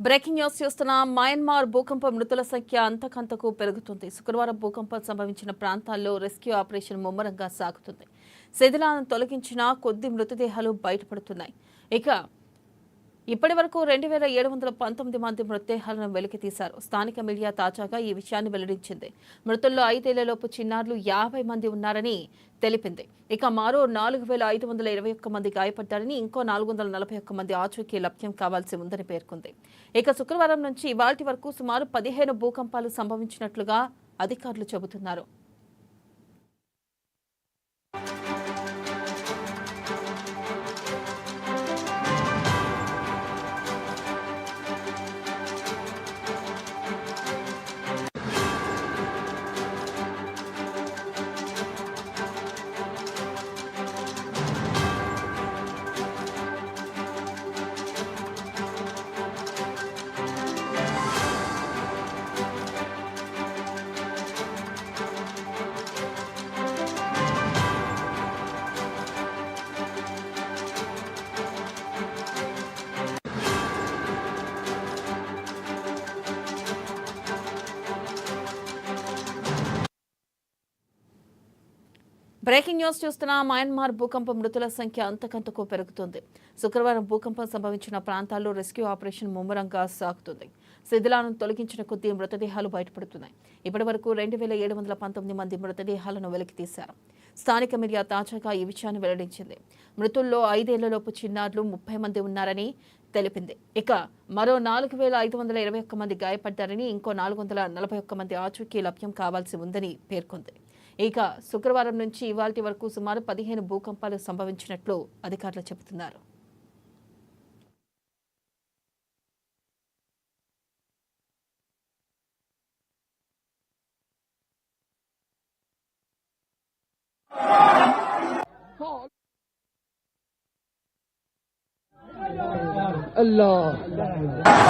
Breaking news చూస్తున్న Myanmar భూకంప మృతుల సంఖ్య అంతకంతకు పెరుగుతుంది. శుక్రవారం భూకంపం సంభవించిన ప్రాంతాల్లో రెస్క్యూ ఆపరేషన్ ముమ్మరంగా సాగుతుంది. శిథిలాలను తొలగించిన కొద్ది మృతదేహాలు బయటపడుతున్నాయి. ఇప్పటి వరకు 2719 మంది మృతదేహాలను వెలికితీశారు. స్థానిక మీడియా తాజాగా ఈ విషయాన్ని వెల్లడించింది. మృతుల్లో 5 ఏళ్లలోపు చిన్నారులు 50 మంది ఉన్నారని తెలిపింది. మరో 4521 మంది గాయపడ్డారని, ఇంకో 441 మంది ఆచూకీ లభ్యం కావాల్సి ఉందని పేర్కొంది. శుక్రవారం నుంచి ఇవాల్టి వరకు సుమారు 15 భూకంపాలు సంభవించినట్లుగా అధికారులు చెబుతున్నారు. బ్రేకింగ్ న్యూస్ చూస్తున్న మయన్మార్ భూకంప మృతుల సంఖ్య అంతకంతకు పెరుగుతుంది. శుక్రవారం భూకంపం సంభవించిన ప్రాంతాల్లో రెస్క్యూ ఆపరేషన్ ముమ్మరంగా సాగుతుంది. శిథిలాలను తొలగించిన కొద్ది మృతదేహాలు బయటపడుతున్నాయి. ఇప్పటి వరకు 2719 మంది మృతదేహాలను వెలికితీశారు. స్థానిక మీడియా తాజాగా ఈ విషయాన్ని వెల్లడించింది. మృతుల్లో 5 ఏళ్లలోపు చిన్నారులు 30 మంది ఉన్నారని తెలిపింది. మరో 4521 మంది గాయపడ్డారని, ఇంకో 441 మంది ఆచూకీ లభ్యం కావాల్సి ఉందని పేర్కొంది. శుక్రవారం నుంచి ఇవాల్టి వరకు సుమారు 15 భూకంపాలు సంభవించినట్లు అధికారులు చెబుతున్నారు. Allah